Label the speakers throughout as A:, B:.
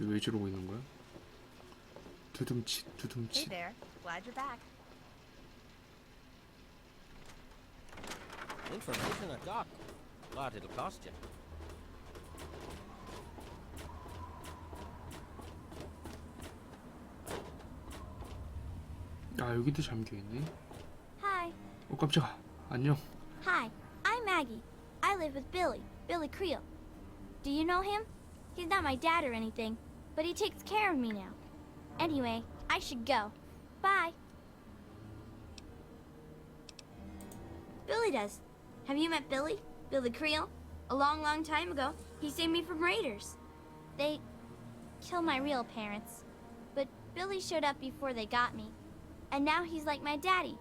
A: 왜 저러고 있는 거야? 두둠칫
B: Hey
A: 두둠칫.
B: there. Glad you're back.
C: Information at dock. Lot it'll cost you.
A: 아 여기도 잠겨있네.
D: Hi.
A: 깜짝아. 안녕.
D: Hi. I'm Maggie. I live with Billy Creel. Do you know him? He's not my dad or anything, but he takes care of me now. Anyway, I should go. Bye. Billy does. Have you met Billy? Billy Creel? A long time ago, he saved me from raiders. They killed my real parents, but Billy showed up before they got me. And now he's like my daddy.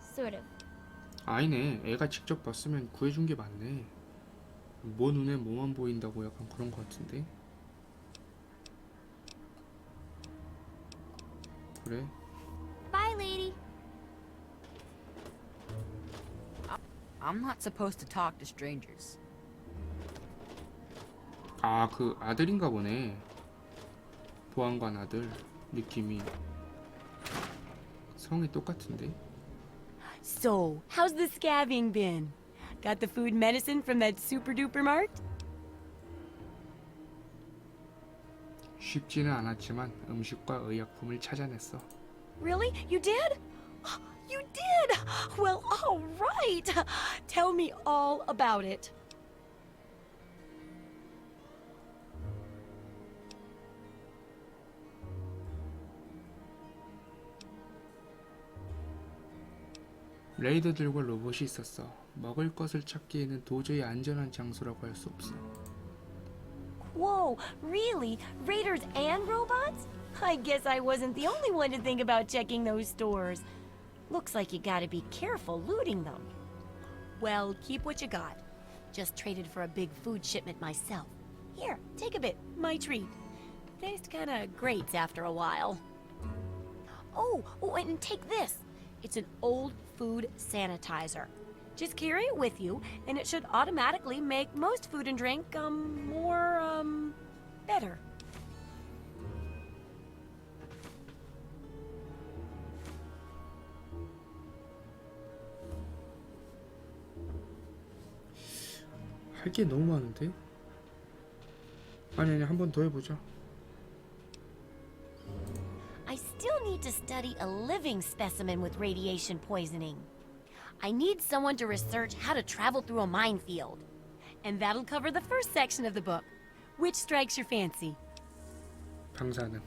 D: Sort of.
A: 아니네. 애가 직접 봤으면 구해준 게 맞네. 뭐 눈에 뭐만 보인다고 약간 그런 거 같은데. 그래.
D: Bye, lady.
E: I'm not supposed to talk to strangers.
A: 아, 그 아들인가 보네. 보안관 아들 느낌이. 성이 똑같은데.
F: So, how's the scabbing been? Got the food and medicine from that super duper mart?
A: 쉽지는 않았지만 음식과 의약품을 찾아냈어.
F: Really? You did? You did! Well, all right. Tell me all about it.
A: 레이더들과 로봇이 있었어. 먹을 것을 찾기에는 도저히 안전한 장소라고 할 수 없어.
F: Whoa, really? Raiders and robots? I guess I wasn't the only one to think about checking those stores. Looks like you gotta be careful looting them. Well, keep what you got. Just traded for a big food shipment myself. Here, take a bit. My treat. Tastes kinda grates after a while. Oh, and take this. It's an old food sanitizer. Just carry it with you, and it should automatically make most food and drink, better.
A: 할 게 너무 많은데? 아니 한 번 더 해보자.
F: I still need to study a living specimen with radiation poisoning. I need someone to research how to travel through a minefield. And that'll cover the first section of the book. Which strikes your fancy?
A: 방사능.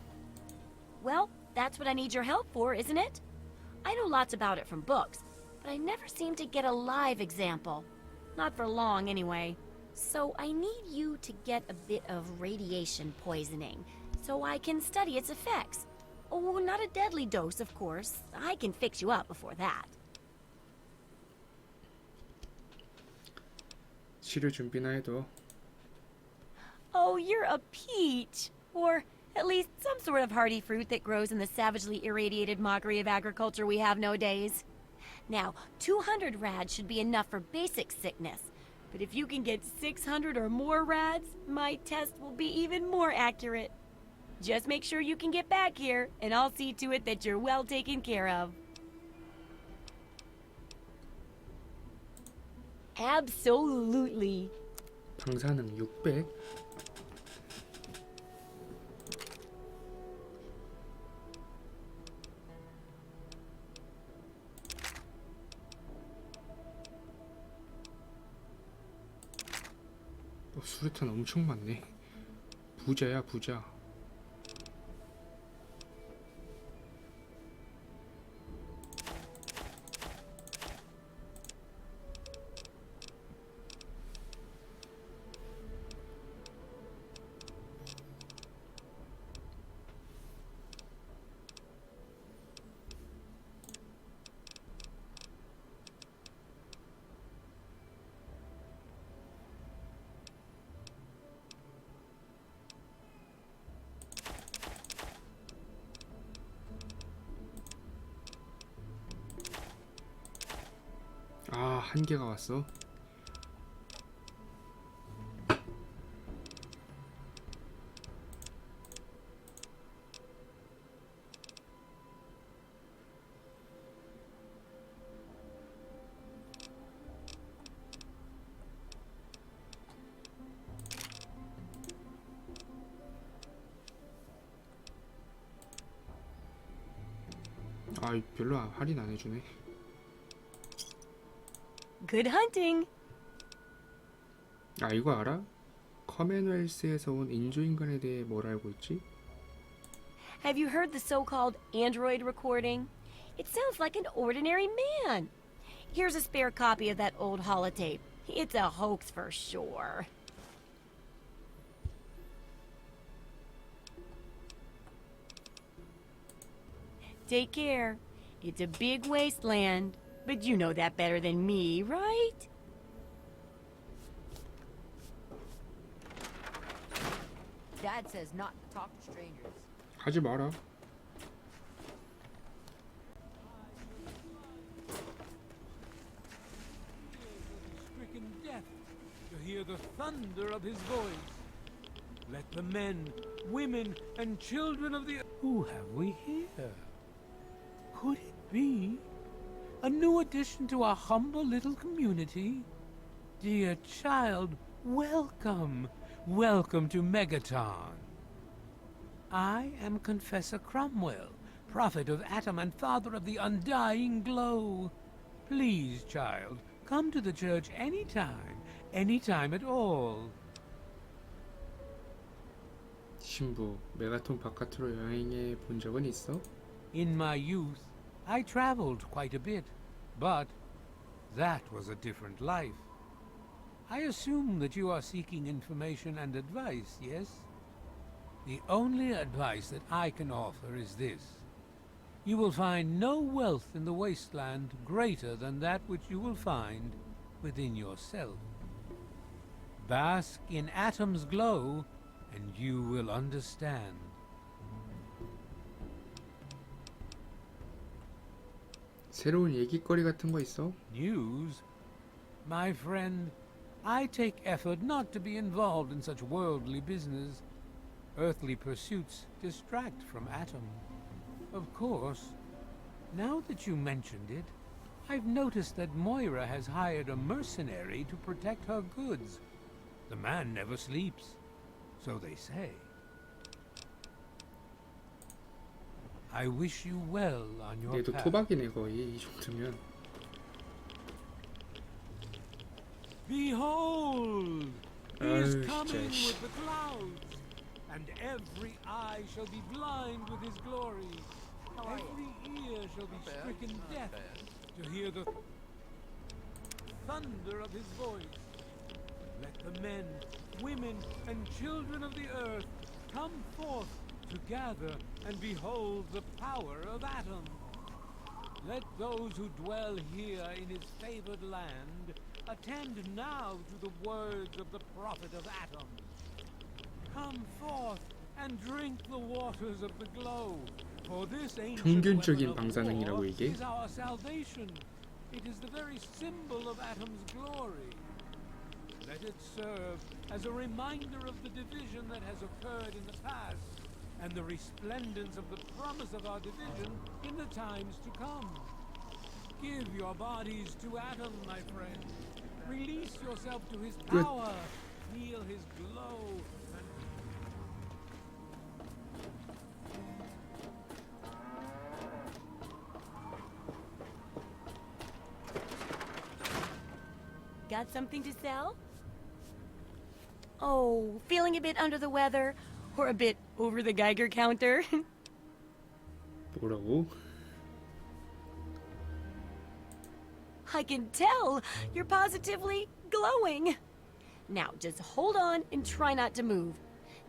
F: Well, that's what I need your help for, isn't it? I know lots about it from books, but I never seem to get a live example. Not for long, anyway. So I need you to get a bit of radiation poisoning, so I can study its effects. Oh, not a deadly dose, of course. I can fix you up before that.
A: 치료 준비나 해둬.
F: Oh, you're a peach! Or at least some sort of hardy fruit that grows in the savagely irradiated mockery of agriculture we have nowadays. Now, 200 rads should be enough for basic sickness. But if you can get 600 or more rads, my test will be even more accurate. Just make sure you can get back here, and I'll see to it that you're well taken care of. Absolutely.
A: 방사능 600. 수류탄 엄청 많네. 부자야 부자. 아, 한 개가 왔어. 아, 별로 할인 안 해주네.
F: Good hunting.
A: 아, 이거 알아? 커먼웰스에서 온 인조인간에 대해 뭘 알고 있지?
F: Have you heard the so-called android recording? It sounds like an ordinary man. Here's a spare copy of that old holotape. It's a hoax for sure. Take care. It's a big wasteland, but you know that better than me, right?
E: Dad says not to talk to strangers.
A: 하지 마라.
B: Stricken death to hear the thunder of his voice. Let the men, women, and children of the... Who have we here? Could it be a new addition to our humble little community? Dear child, welcome. Welcome to Megaton. I am Confessor Cromwell, prophet of Atom and father of the undying glow. Please, child, come to the church anytime at all.
A: 신부, 메가톤 바깥으로 여행해 본 적은 있어?
B: In my youth, I traveled quite a bit, but that was a different life. I assume that you are seeking information and advice, yes? The only advice that I can offer is this. You will find no wealth in the wasteland greater than that which you will find within yourself. Bask in Atom's glow, and you will understand.
A: 새로운 얘기거리 같은 거 있어?
B: News? My friend, I take effort not to be involved in such worldly business. Earthly pursuits distract from Atom. Of course, now that you mentioned it, I've noticed that Moira has hired a mercenary to protect her goods. The man never sleeps, so they say. I wish you well on your
A: 얘도
B: path.
A: 토박이네 거의 이 정도면.
B: Behold! He is
A: Oh,
B: coming
A: gosh.
B: with the clouds, and every eye shall be blind with his glory. Every ear shall be stricken deaf to hear the thunder of his voice. Let the men, women, and children of the earth come forth to gather and behold the power of Atom. Let those who dwell here in his favored land attend now to the words of the prophet of Atom. Come forth and drink the waters of the glow, for this ancient
A: 평균적인
B: weapon of
A: 방사능이라고
B: war
A: 이게?
B: is our salvation. It is the very symbol of Atom's glory. Let it serve as a reminder of the division that has occurred in the past, and the resplendence of the promise of our division in the times to come. Give your bodies to Atom, my friend. Release yourself to his
A: Good.
B: power. Feel his glow. And
F: Got something to sell? Oh, feeling a bit under the weather? Or a bit over the Geiger counter?
A: 뭐라고?
F: I can tell! You're positively glowing! Now, just hold on and try not to move.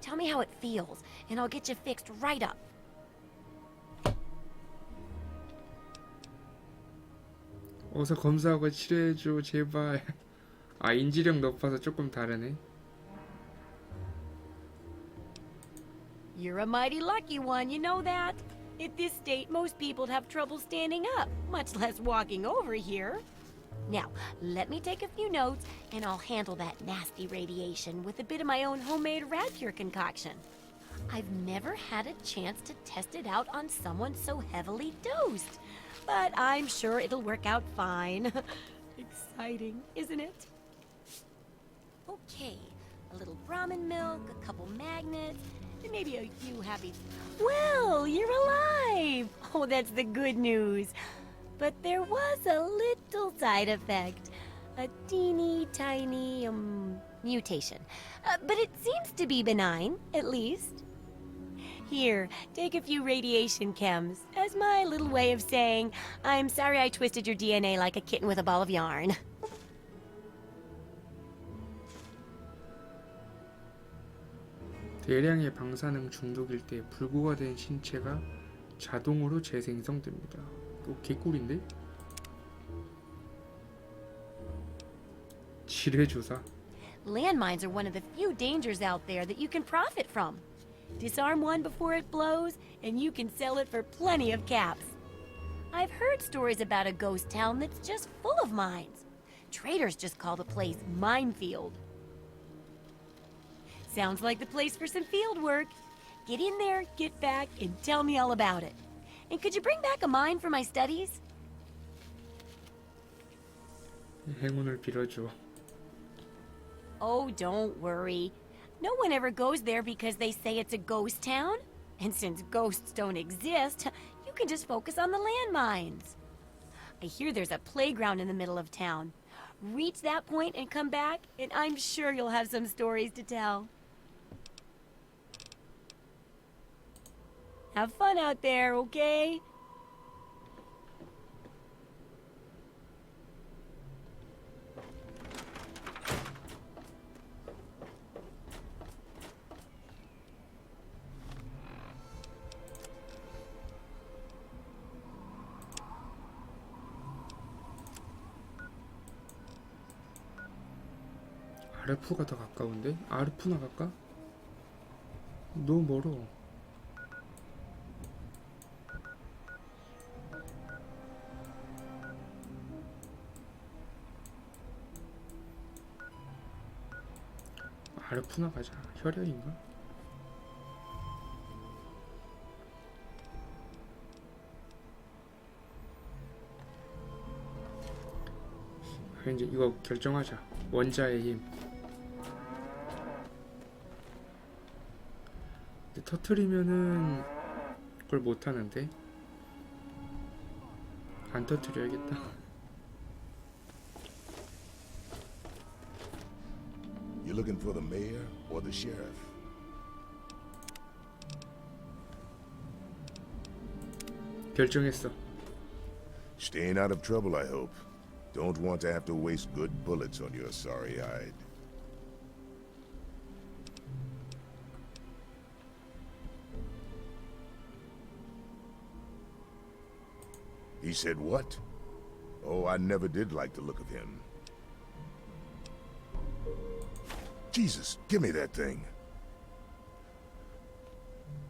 F: Tell me how it feels, and I'll get you fixed right up.
A: 어서 검사하고 치료해줘 제발. 아, 인지력 높아서 조금 다르네.
F: You're a mighty lucky one, you know that? At this state, most people'd have trouble standing up, much less walking over here. Now, let me take a few notes, and I'll handle that nasty radiation with a bit of my own homemade Radcure concoction. I've never had a chance to test it out on someone so heavily dosed, but I'm sure it'll work out fine. Exciting, isn't it? Okay, a little Brahmin milk, a couple magnets, and maybe a few happy... Well, you're alive! Oh, that's the good news. But there was a little side effect. A teeny tiny, mutation. But it seems to be benign, at least. Here, take a few radiation chems as my little way of saying, I'm sorry I twisted your DNA like a kitten with a ball of yarn.
A: 대량의 방사능 중독일 때 불구가 된 신체가 자동으로 재생성됩니다. 개꿀인데? 지뢰조사.
F: Landmines are one of the few dangers out there that you can profit from. Disarm one before it blows, and you can sell it for plenty of caps. I've heard stories about a ghost town that's just full of mines. Traders just call the place Minefield. Sounds like the place for some field work. Get in there, get back, and tell me all about it. And could you bring back a mine for my studies?
A: 행운을 빌어줘.
F: Oh, don't worry. No one ever goes there because they say it's a ghost town. And since ghosts don't exist, you can just focus on the landmines. I hear there's a playground in the middle of town. Reach that point and come back, and I'm sure you'll have some stories to tell. Have fun out there, okay?
A: 아르프가 더 가까운데? 아르프나 갈까? 너무 멀어. 아르프나 가자. 혈연인가? 이제 이거 결정하자. 원자의 힘. 근데 터트리면은 그걸 못하는데 안 터트려야겠다.
G: You looking for the mayor or the sheriff?
A: 결정했어.
G: Staying out of trouble, I hope. Don't want to have to waste good bullets on your sorry hide. He said what? Oh, I never did like the look of him. Jesus, give me that thing.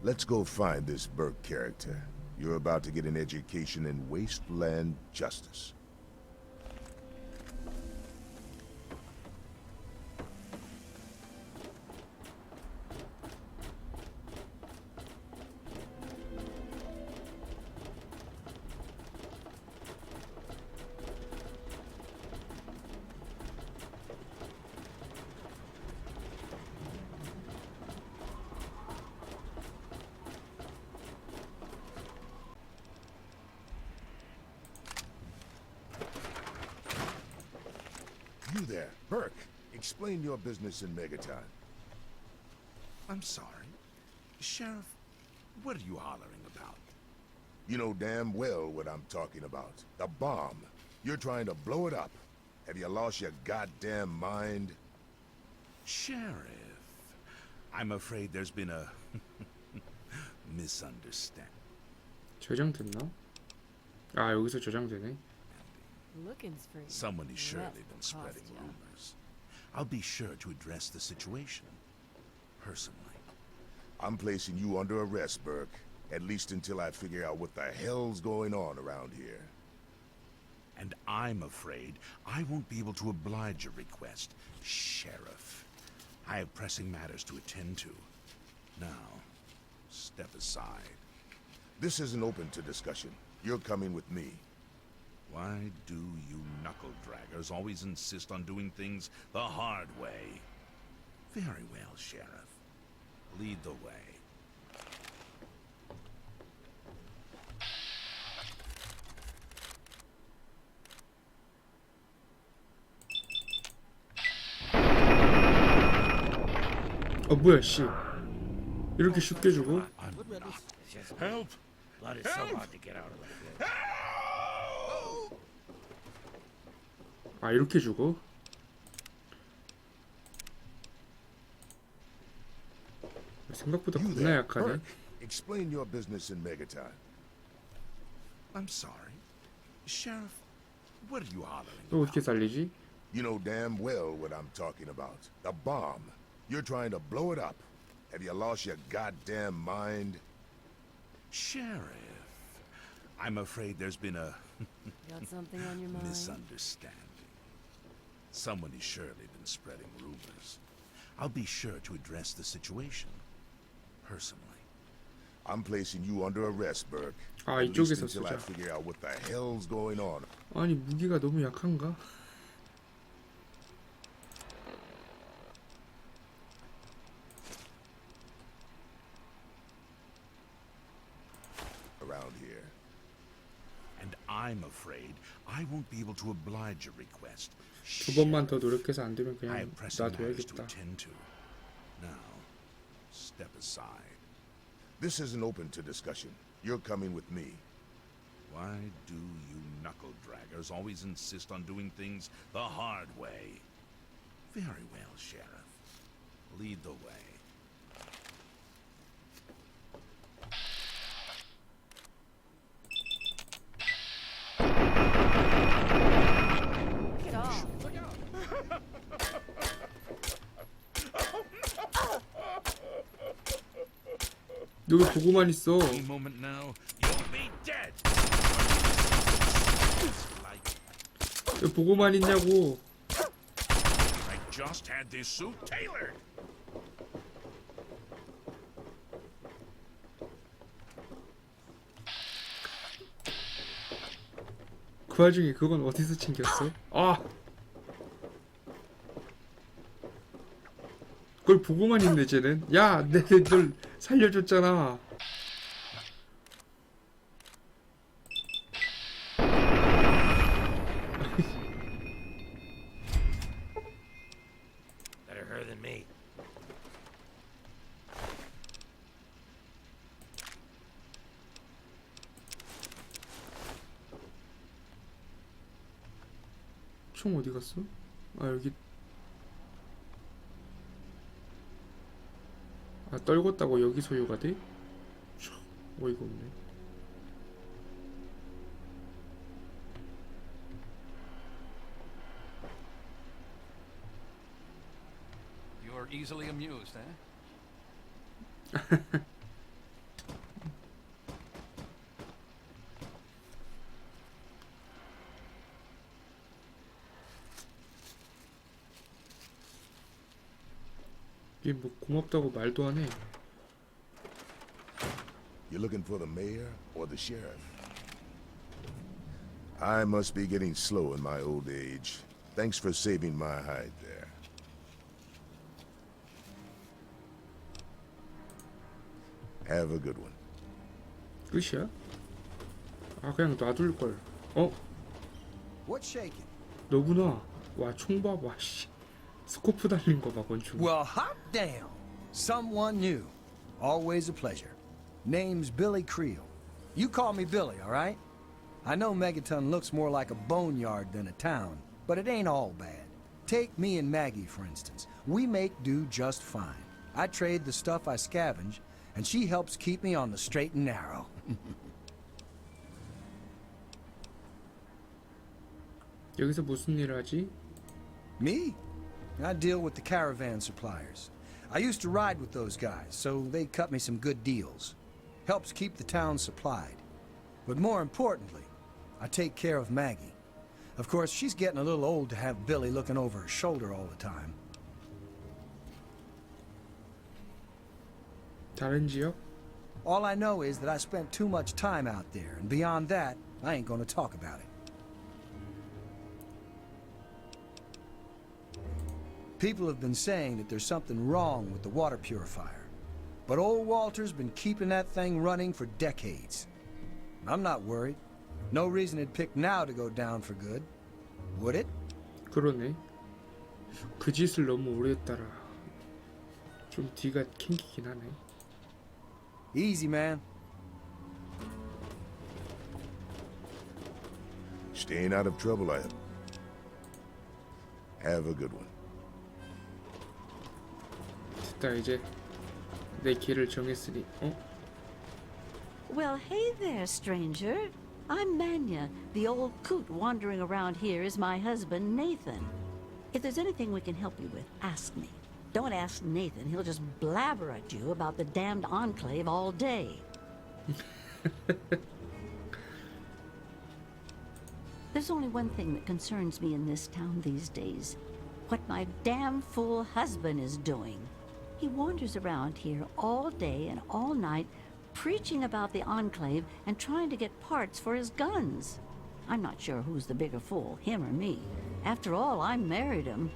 G: Let's go find this Burke character. You're about to get an education in wasteland justice. You there, Burke. Explain your business in Megaton.
H: I'm sorry. Sheriff, what are you hollering about?
G: You know damn well what I'm talking about. The bomb. You're trying to blow it up. Have you lost your goddamn mind?
H: Sheriff, I'm afraid there's been a misunderstanding.
A: 저장됐나? 아 여기서 저장되네.
F: Looking's free.
H: Someone has surely been spreading rumors. I'll be sure to address the situation personally.
G: I'm placing you under arrest, Burke. At least until I figure out what the hell's going on around here.
H: And I'm afraid I won't be able to oblige your request, Sheriff. I have pressing matters to attend to. Now, step aside.
G: This isn't open to discussion. You're coming with me.
H: Why do you knuckle-draggers always insist on doing things the hard way? Very well, Sheriff. Lead the way.
A: 뭐야 씨. 이렇게 쉽게 주고?
H: Help!
C: Blood is so hard to get out of the floor.
A: 아 이렇게 주고? 생각보다
G: You
A: 겁나
G: there,
A: 약하네.
G: Burke. Explain your business in Megaton.
H: I'm sorry. Sheriff, what are you hollering
A: 또
H: about?
A: 어떻게 살리지?
G: You know damn well what I'm talking about. The bomb. You're trying to blow it up. Have you lost your goddamn mind?
H: Sheriff, I'm afraid there's been a
F: Got something on your mind?
H: misunderstanding. Someone has surely been spreading rumors. I'll be sure to address the situation personally.
G: I'm placing you under arrest, Burke.
A: 아,
G: At least
A: 이쪽에서
G: until I
A: 쓰자.
G: figure out what the hell's going on.
A: 아니 무기가 너무 약한가?
G: Around here.
H: And I'm afraid I won't be able to oblige your request.
A: 두 번만 더 노력해서 안 되면
H: I
A: 그냥
H: have pressing matters to
A: 놔둬야겠다.
H: attend to. Now, step aside.
G: This isn't open to discussion. You're coming with me.
H: Why do you knuckle draggers always insist on doing things the hard way? Very well, Sheriff. Lead the way.
F: Get off.
A: 너 왜 보고만 있어?
H: Any moment now, you'll be dead. Like
A: 왜 보고만 있냐고?
H: I just had this suit tailored.
A: 그 와중에 그건 어디서 챙겼어? 아! 그걸 보고만 있네 쟤는. 야, 널 살려줬잖아.
C: Better her than me.
A: 총 어디 갔어? 아 여기. 아 떨궜다고 여기 소유가 돼? 참 어이가 없네.
I: You're easily amused, eh?
A: 얘 뭐 고맙다고 말도 안 해.
G: You looking for the mayor or the sheriff? I must be getting slow in my old age. Thanks for saving my hide there. Have a good one.
A: 끝이야? 아 그냥 놔둘 걸. 어?
J: What's shaking?
A: 너구나. 와 총 봐봐. 씨. 스코프 달린 거 봐 권총.
J: Well, hot damn! Someone new. Always a pleasure. Name's Billy Creel. You call me Billy, all right? I know Megaton looks more like a boneyard than a town, but it ain't all bad. Take me and Maggie, for instance. We make do just fine. I trade the stuff I scavenge, and she helps keep me on the straight and narrow.
A: 여기서 무슨 일 하지?
J: Me? I deal with the caravan suppliers. I used to ride with those guys, so they cut me some good deals. Helps keep the town supplied. But more importantly, I take care of Maggie. Of course, she's getting a little old to have Billy looking over her shoulder all the time.
A: 다른 지역?
J: All I know is that I spent too much time out there, and beyond that, I ain't gonna talk about it. People have been saying that there's something wrong with the water purifier. But old Walter's been keeping that thing running for decades. I'm not worried. No reason it'd pick now to go down for good. Would it?
A: 그러네. 그 짓을 너무 오래 했더라. 좀 뒤가 캥기긴 하네.
J: Easy, man.
G: Staying out of trouble, I am. Have a good one.
A: 됐다 이제 내 길을 정했으니.
K: Well, hey there, stranger. I'm Manya. The old coot wandering around here is my husband, Nathan. If there's anything we can help you with, ask me. Don't ask Nathan. He'll just blabber at you about the damned Enclave all day. There's only one thing that concerns me in this town these days. What my damn fool husband is doing. He wanders around here all day and all night, preaching about the Enclave and trying to get parts for his guns. I'm not sure who's the bigger fool, him or me. After all, I married him.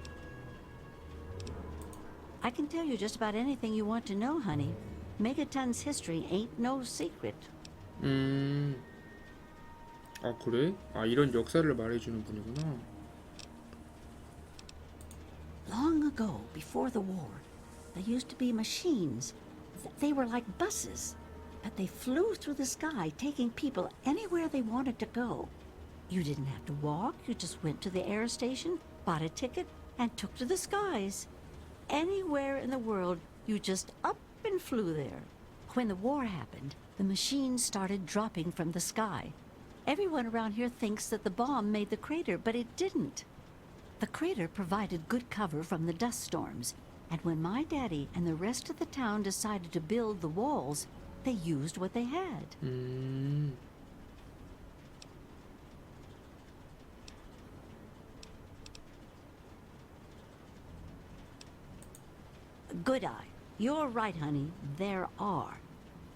K: I can tell you just about anything you want to know, honey. Megaton's history ain't no secret.
A: 아 그래? 아 이런 역사를 말해주는 분이구나.
K: Long ago, before the war, there used to be machines. They were like buses, but they flew through the sky, taking people anywhere they wanted to go. You didn't have to walk, you just went to the air station, bought a ticket, and took to the skies. Anywhere in the world, you just up and flew there. When the war happened, the machines started dropping from the sky. Everyone around here thinks that the bomb made the crater, but it didn't. The crater provided good cover from the dust storms, and when my daddy and the rest of the town decided to build the walls, they used what they had. Good eye. You're right, honey. There are.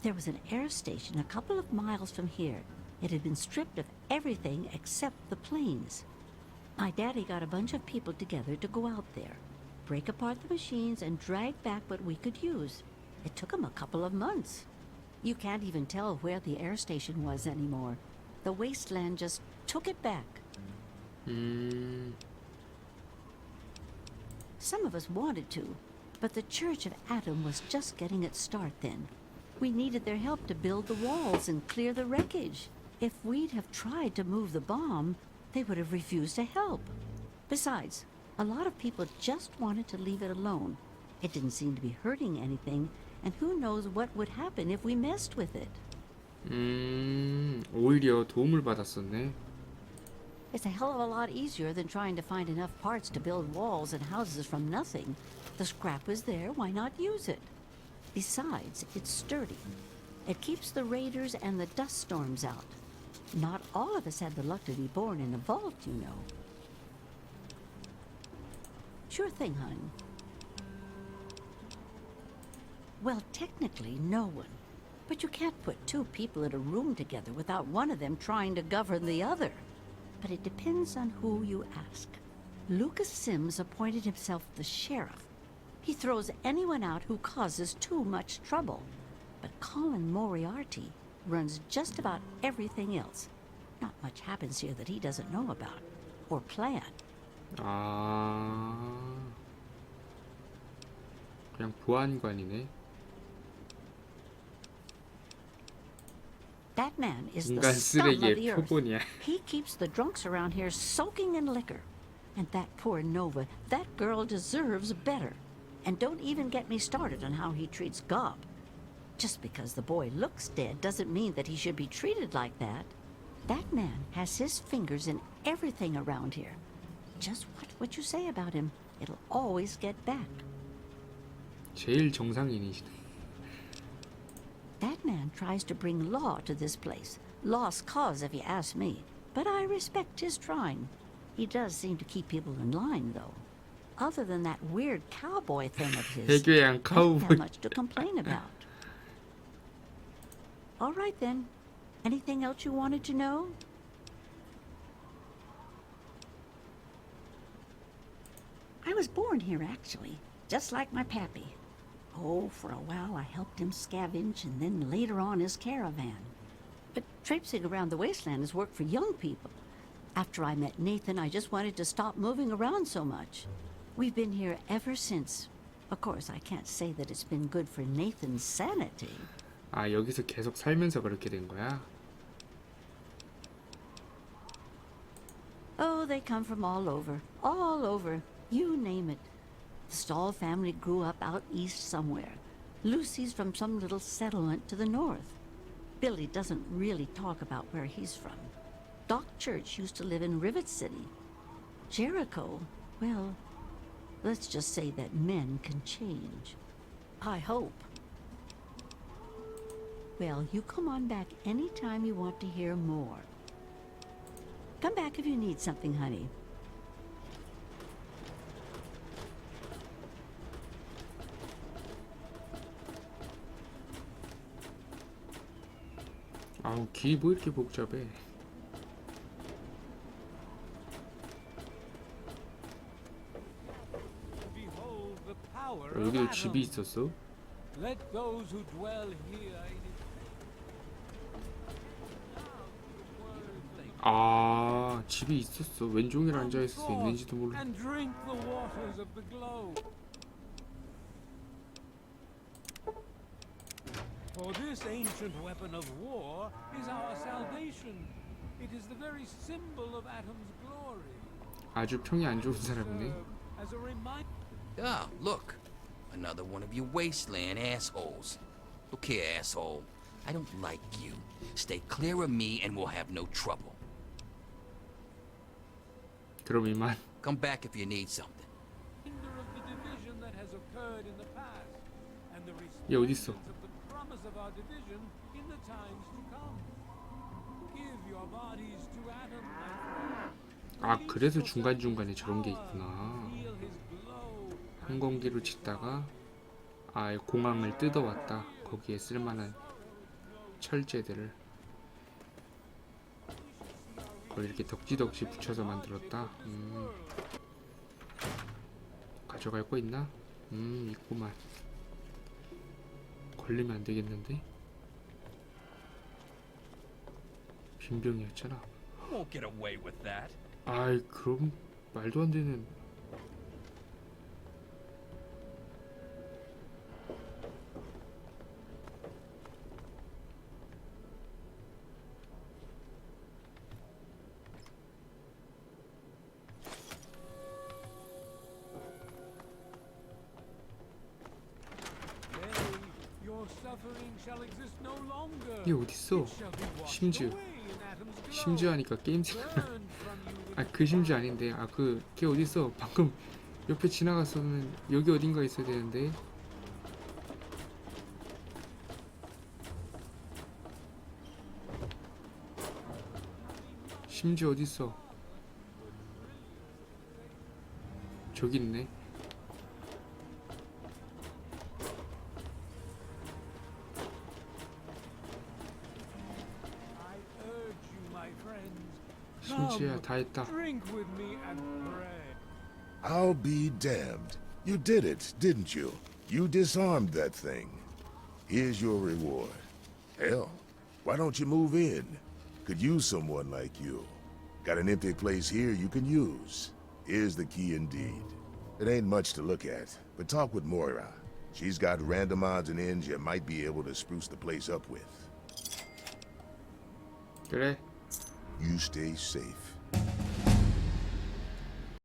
K: There was an air station a couple of miles from here. It had been stripped of everything except the planes. My daddy got a bunch of people together to go out there, break apart the machines, and drag back what we could use. It took him a couple of months. You can't even tell where the air station was anymore. The wasteland just took it back. Some of us wanted to, but the Church of Atom was just getting its start then. We needed their help to build the walls and clear the wreckage. If we'd have tried to move the bomb, they would have refused to help. Besides, a lot of people just wanted to leave it alone. It didn't seem to be hurting anything, and who knows what would happen if we messed with it.
A: 오히려 도움을 받았었네.
K: It's a hell of a lot easier than trying to find enough parts to build walls and houses from nothing. The scrap was there, why not use it? Besides, it's sturdy. It keeps the raiders and the dust storms out. Not all of us had the luck to be born in a vault, you know. Sure thing, hon. Well, technically, no one. But you can't put two people in a room together without one of them trying to govern the other. But it depends on who you ask. Lucas Sims appointed himself the sheriff. He throws anyone out who causes too much trouble. But Colin Moriarty runs just about everything else. Not much happens here that he doesn't know about or plan.
A: 아, 그냥 보안관이네.
K: That man is the
A: 인간
K: scum of
A: 쓰레기의
K: the earth.
A: 표본이야.
K: He keeps the drunks around here soaking in liquor. And that poor Nova, that girl deserves better. And don't even get me started on how he treats Gob. Just because the boy looks dead doesn't mean that he should be treated like that. That man has his fingers in everything around here. Just watch what you say about him. It'll always get back.
A: 제일 정상인이시네.
K: That man tries to bring law to this place. Lost cause, if you ask me. But I respect his trying. He does seem to keep people in line, though. Other than that weird cowboy thing of his,
A: 해괴한
K: not
A: 카우보이.
K: that much to complain about. All right, then. Anything else you wanted to know? I was born here, actually, just like my pappy. Oh, for a while I helped him scavenge, and then later on his caravan. But traipsing around the wasteland is work for young people. After I met Nathan, I just wanted to stop moving around so much. We've been here ever since. Of course, I can't say that it's been good for Nathan's sanity.
A: 아, 여기서 계속 살면서 그렇게 된 거야?
K: Oh, they come from all over. All over. You name it. The Stahl family grew up out east somewhere. Lucy's from some little settlement to the north. Billy doesn't really talk about where he's from. Doc Church used to live in Rivet City. Jericho, well, let's just say that men can change. I hope. Well, you come on back anytime you want to hear more. Come back if you need something, honey.
A: 아우, 길이 뭐 이렇게 복잡해.
B: Behold the power of
A: 여기도 집이
B: atoms.
A: 있었어?
B: Let those who dwell here in its
A: 아, 집이 있었어. 왼 종일 앉아있을 수 있는지도 몰라.
B: and drink the waters of the globe. For this ancient weapon of war is our salvation. It is the very symbol of Atom's glory.
A: 아주 평이 안 좋은 사람이네.
B: As a reminder.
L: Ah, look. Another one of your wasteland assholes. Look here, asshole. I don't like you. Stay clear of me and we'll have no trouble.
A: 그럼 이만.
L: Come back if you need something.
B: Of the division that has occurred in the past, and the
A: 얘 어딨어?
B: of the promise of our division in the times to come. Give your bodies to Atom, my friend.
A: 아, 그래서 중간중간에 저런 게 있구나.
B: Feel his glow.
A: 항공기로 짓다가 아, 공항을 뜯어왔다. 거기에 쓸만한 철제들을 그걸 이렇게 덕지덕지 붙여서 만들었다. 가져갈 거 있나? 있구만. 걸리면 안 되겠는데? 빈병이었잖아.
C: Won't get away with that.
A: 아이, 그럼 말도 안 되는.
B: Your suffering shall exist no longer.
A: 이게 어딨어? 심지어 심지어 하니까 게임 생각. 아, 그 심지어 아닌데. 아, 걔 어딨어? 방금 옆에 지나갔으면 여기 어딘가 있어야 되는데. 심지어 어딨어? 저기 있네. 심지어 다 했다.
B: Drink with me and pray.
G: I'll be damned. You did it, didn't you? You disarmed that thing. Here's your reward. Hell, why don't you move in? Could use someone like you. Got an empty place here you can use. Here's the key indeed. It ain't much to look at, but talk with Moira. She's got random odds and ends you might be able to spruce the place up with.
A: 그래.
G: You stay safe.